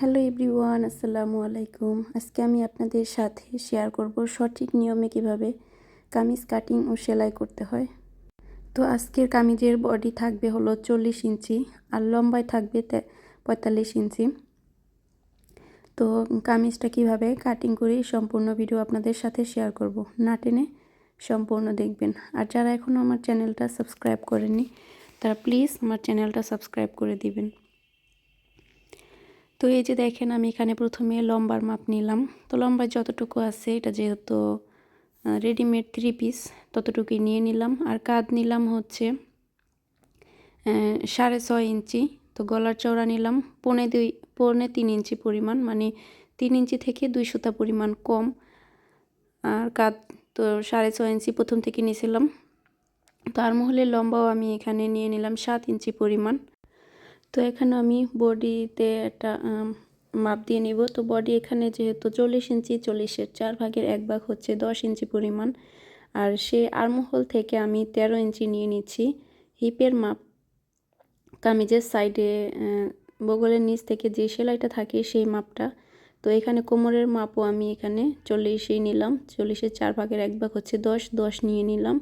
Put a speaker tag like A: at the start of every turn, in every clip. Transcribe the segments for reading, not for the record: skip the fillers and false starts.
A: Hello everyone, আসসালামু আলাইকুম। আজকে আমি আপনাদের সাথে শেয়ার করব সঠিক নিয়মে কিভাবে কামিজ কাটিং ও সেলাই করতে হয়। তো আজকের কামিজের বডি থাকবে হলো 40 ইঞ্চি আর লম্বায় থাকবে 45 ইঞ্চি। তো কামিজটা কিভাবে কাটিং করি সম্পূর্ণ ভিডিও আপনাদের সাথে শেয়ার করব, না টেনে সম্পূর্ণ দেখবেন। আর যারা এখনও আমার চ্যানেলটা সাবস্ক্রাইব করেননি তারা প্লিজ আমার চ্যানেলটা সাবস্ক্রাইব করে দিবেন। তো এই যে দেখেন, আমি এখানে প্রথমে লম্বার মাপ নিলাম। তো লম্বা যতটুকু আছে, এটা যেহেতু রেডিমেড 3 পিস, ততটুকুই নিয়ে নিলাম। আর কাঁধ নিলাম হচ্ছে 6.5 ইঞ্চি। তো গলার চওড়া নিলাম 3.25 ইঞ্চি পরিমাণ, মানে 3 ইঞ্চি থেকে 2 সুতা পরিমাণ কম। আর কাঁধ তো 6.5 ইঞ্চি প্রথম থেকে নিয়েছিলাম। তো আর্মহোলের লম্বাও আমি এখানে নিয়ে নিলাম 7 ইঞ্চি পরিমাণ। তো এখানে আমি বডিতে একটা মাপ দিয়ে নিব। তো বডি এখানে যেহেতু 40 ইঞ্চি, 40-এর 4 ভাগের 1 ভাগ হচ্ছে 10 ইঞ্চি পরিমাণ। আর সে আর্মহোল থেকে আমি 13 ইঞ্চি নিয়ে নিচ্ছি। হিপের মাপ কামিজের সাইডে বগলের নিচ থেকে যে সেলাইটা থাকে সেই মাপটা। তো এখানে কোমরের মাপও আমি এখানে 40ই নিলাম। 40-এর 4 ভাগের 1 ভাগ হচ্ছে 10 নিয়ে নিলাম।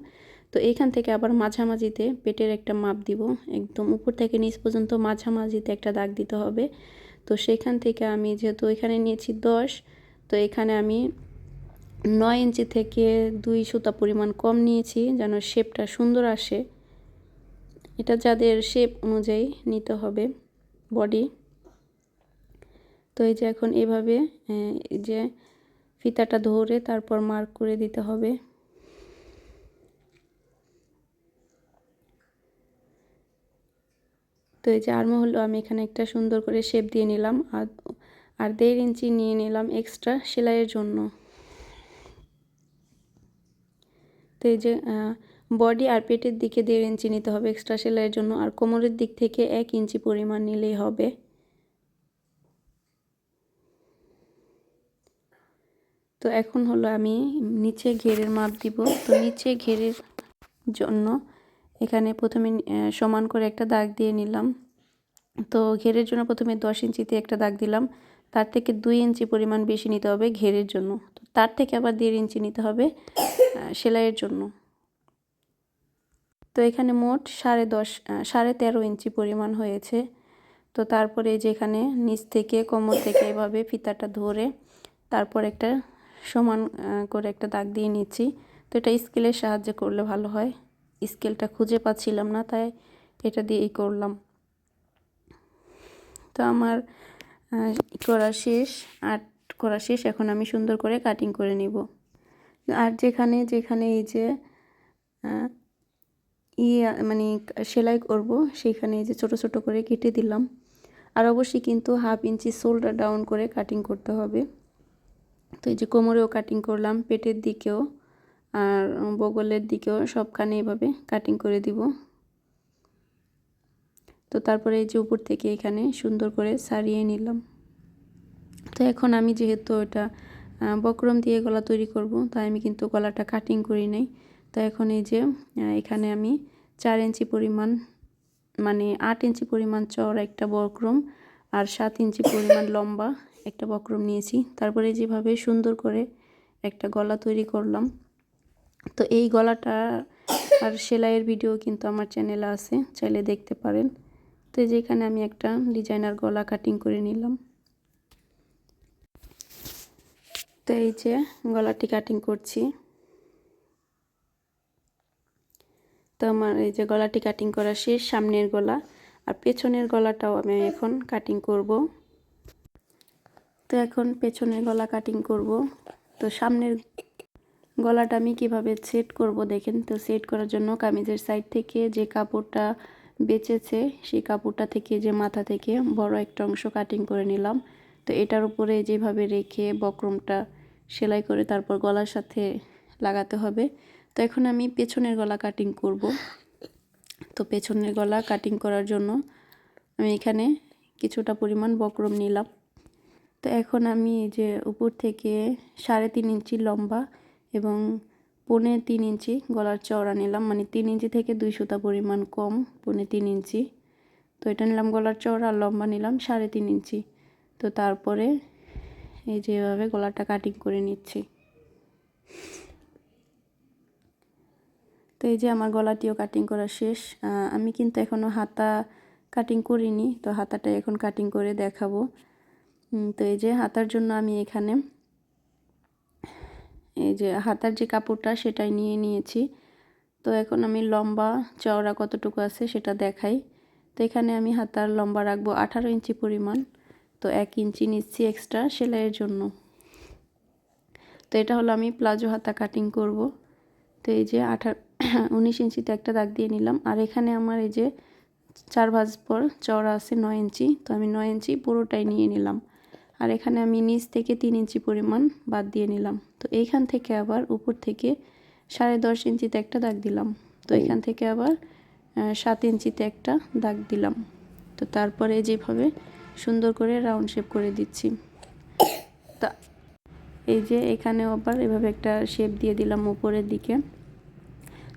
A: তো এখান থেকে আবার মাঝামাঝিতে পেটের একটা মাপ দিব, একদম উপর থেকে নিচ পর্যন্ত মাঝামাঝিতে একটা দাগ দিতে হবে। তো সেখান থেকে আমি যেহেতু এখানে নিয়েছি 10, তো এখানে আমি 9 ইঞ্চি থেকে 2 সুতা পরিমাণ কম নিয়েছি, যেন শেপটা সুন্দর আসে। এটা যাদের শেপ অনুযায়ী নিতে হবে বডি। তো এই যে এখন এভাবে এই যে ফিতাটা ধরে তারপর মার্ক করে দিতে হবে। তো এই যে আর্মহোল আমি এখানে একটা সুন্দর করে শেপ দিয়ে নিলাম। আর 1.5 ইঞ্চি নিয়ে নিলাম এক্সট্রা সেলাইয়ের জন্য। তো এই যে বডি আর পেটের দিকে 1.5 ইঞ্চি নিতে হবে এক্সট্রা সেলাইয়ের জন্য। আর কোমরের দিক থেকে 1 ইঞ্চি পরিমাণ নিলেই হবে। তো এখন হলো আমি নিচে ঘেরের মাপ দিব। তো নিচে ঘেরের জন্য এখানে প্রথমে সমান করে একটা দাগ দিয়ে নিলাম। তো ঘেরের জন্য প্রথমে 10 ইঞ্চিতে একটা দাগ দিলাম। তার থেকে 2 ইঞ্চি পরিমাণ বেশি নিতে হবে ঘেরের জন্য। তো তার থেকে আবার 1.5 ইঞ্চি নিতে হবে সেলাইয়ের জন্য। তো এখানে মোট 13.5 ইঞ্চি পরিমাণ হয়েছে। তো তারপরে যেখানে নিচ থেকে কোমর থেকে এভাবে ফিতাটা ধরে তারপর একটা সমান করে একটা দাগ দিয়ে নিচ্ছি। তো এটা স্কেলের সাহায্যে করলে ভালো হয়। স্কেলটা খুঁজে পাচ্ছিলাম না, তাই এটা দিয়েই করলাম। তো আমার করা শেষ। এখন আমি সুন্দর করে কাটিং করে নিব। আর যেখানে যেখানে এই যে মানে সেলাই করব সেখানে এই যে ছোট ছোট করে কেটে দিলাম। আর অবশ্যই কিন্তু 1/2 ইঞ্চি শোল্ডার ডাউন করে কাটিং করতে হবে। তো এই যে কোমরেও কাটিং করলাম, পেটের দিকেও আর বগলের দিকেও সবখানে এভাবে কাটিং করে দিব। তো তারপরে এই যে উপর থেকে এখানে সুন্দর করে সারিয়ে নিলাম। তো এখন আমি যেহেতু এটা বক্রম দিয়ে গলা তৈরি করব, তাই আমি কিন্তু গলাটা কাটিং করি নাই। তো এখন এই যে এখানে আমি 4 ইঞ্চি পরিমাণ, মানে 8 ইঞ্চি পরিমাণ চওড়া একটা বক্রম আর 7 ইঞ্চি পরিমাণ লম্বা একটা বক্রম নিয়েছি। তারপরে যেভাবে সুন্দর করে একটা গলা তৈরি করলাম। তো এই গলাটা আর সেলাইয়ের ভিডিও কিন্তু আমার চ্যানেলে আছে, চাইলে দেখতে পারেন। তো যেখানে আমি একটা ডিজাইনার গলা কাটিং করে নিলাম। তো এই যে গলাটি কাটিং করছি। তো আমার এই যে গলাটি কাটিং করা শেষ, সামনের গলা আর পেছনের গলাটাও আমি এখন কাটিং করব। তো এখন পেছনের গলা কাটিং করব। তো সামনের গলাটা আমি কিভাবে সেট করব দেখেন। তো সেট করার জন্য কামিজের সাইড থেকে যে কাপড়টা বেঁচেছে সেই কাপড়টা থেকে যে মাথা থেকে বড় একটা অংশ কাটিং করে নিলাম। তো এটার উপরে যেভাবে রেখে বক্রমটা সেলাই করে তারপর গলার সাথে লাগাতে হবে। তো এখন আমি পেছনের গলা কাটিং করব। তো পেছনের গলা কাটিং করার জন্য আমি এখানে কিছুটা পরিমাণ বক্রম নিলাম। তো এখন আমি এই যে উপর থেকে 3.5 ইঞ্চি লম্বা এবং 3.25 ইঞ্চি গলার চওড়া নিলাম, মানে 3 ইঞ্চি থেকে 2 সুতা পরিমাণ কম, 3.25 ইঞ্চি। তো এটা নিলাম গলার চওড়া, আর লম্বা নিলাম 3.5 ইঞ্চি। তো তারপরে এই যে এভাবে গলাটা কাটিং করে নিচ্ছি। তো এই যে আমার গলাটিও কাটিং করা শেষ। আমি কিন্তু এখনও হাতা কাটিং করিনি, তো হাতাটা এখন কাটিং করে দেখাবো। তো এই যে হাতার জন্য আমি এখানে এই যে হাতার যে কাপড়টা সেটাই নিয়ে নিয়েছি। তো এখন আমি লম্বা চওড়া কতটুকু আছে সেটা দেখাই। তো এখানে আমি হাতার লম্বা রাখবো 18 ইঞ্চি পরিমাণ। তো 1 ইঞ্চি নিচ্ছি এক্সট্রা সেলাইয়ের জন্য। তো এটা হলো আমি প্লাজো হাতা কাটিং করব। তো এই যে 19 ইঞ্চিতে একটা দাগ দিয়ে নিলাম। আর এখানে আমার এই যে 4 ভাঁজ পর চওড়া আছে 9 ইঞ্চি, তো আমি 9 ইঞ্চি পুরোটাই নিয়ে নিলাম। আর এখানে আমি নিচ থেকে 3 ইঞ্চি পরিমাণ বাদ দিয়ে নিলাম। তো এইখান থেকে আবার উপর থেকে 10.5 ইঞ্চিতে একটা দাগ দিলাম। তো এখান থেকে আবার 7 ইঞ্চিতে একটা দাগ দিলাম। তো তারপরে যেভাবে সুন্দর করে রাউন্ড শেপ করে দিচ্ছি। তা এই যে এখানেও আবার এভাবে একটা শেপ দিয়ে দিলাম উপরের দিকে।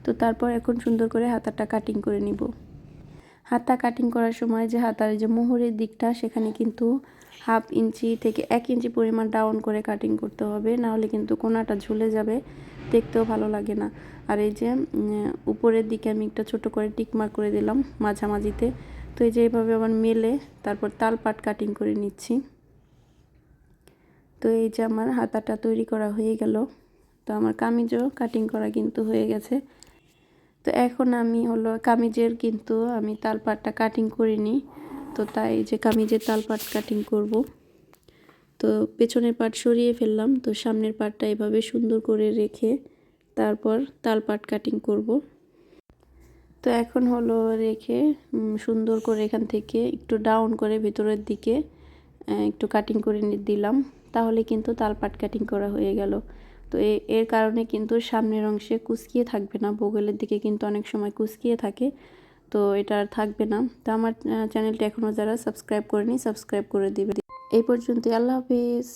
A: তো তারপর এখন সুন্দর করে হাতাটা কাটিং করে নিব। হাতা কাটিং করার সময় যে হাতার যে মোহরের দিকটা সেখানে কিন্তু 1/2 ইঞ্চি থেকে 1 ইঞ্চি পরিমাণ ডাউন করে কাটিং করতে হবে, না হলে কিন্তু কোনাটা ঝুলে যাবে, দেখতেও ভালো লাগে না। আর এই যে উপরের দিকে আমি একটা ছোট করে টিক মার্ক করে দিলাম মাঝামাঝিতে। তো এই যে এইভাবে আবার মেলে তারপর তালপাট কাটিং করে নিচ্ছি। তো এই যে আমার হাতাটা তৈরি করা হয়ে গেল। তো আমার কামিজও কাটিং করা কিন্তু হয়ে গেছে। তো এখন আমি হলো কামিজের কিন্তু আমি তালপাটটা কাটিং করিনি, তো তাই যে কামিজের তালপাট কাটিং করব। তো পেছনের পাট সরিয়ে ফেললাম, তো সামনের পাটটা এভাবে সুন্দর করে রেখে তারপর তালপাট কাটিং করব। তো এখন হলো রেখে সুন্দর করে এখান থেকে একটু ডাউন করে ভিতরের দিকে একটু কাটিং করে দিলাম, তাহলে কিন্তু তালপাট কাটিং করা হয়ে গেল। তো এর কারণে কিন্তু সামনের অংশে কুচকিয়ে থাকবে না, বগলের দিকে কিন্তু অনেক সময় কুচকিয়ে থাকে, তো এটা আর থাকবে না। তো আমার চ্যানেলটি এখনও যারা সাবস্ক্রাইব করেনি সাবস্ক্রাইব করে দিবে। এই পর্যন্তই, আল্লাহ হাফিজ।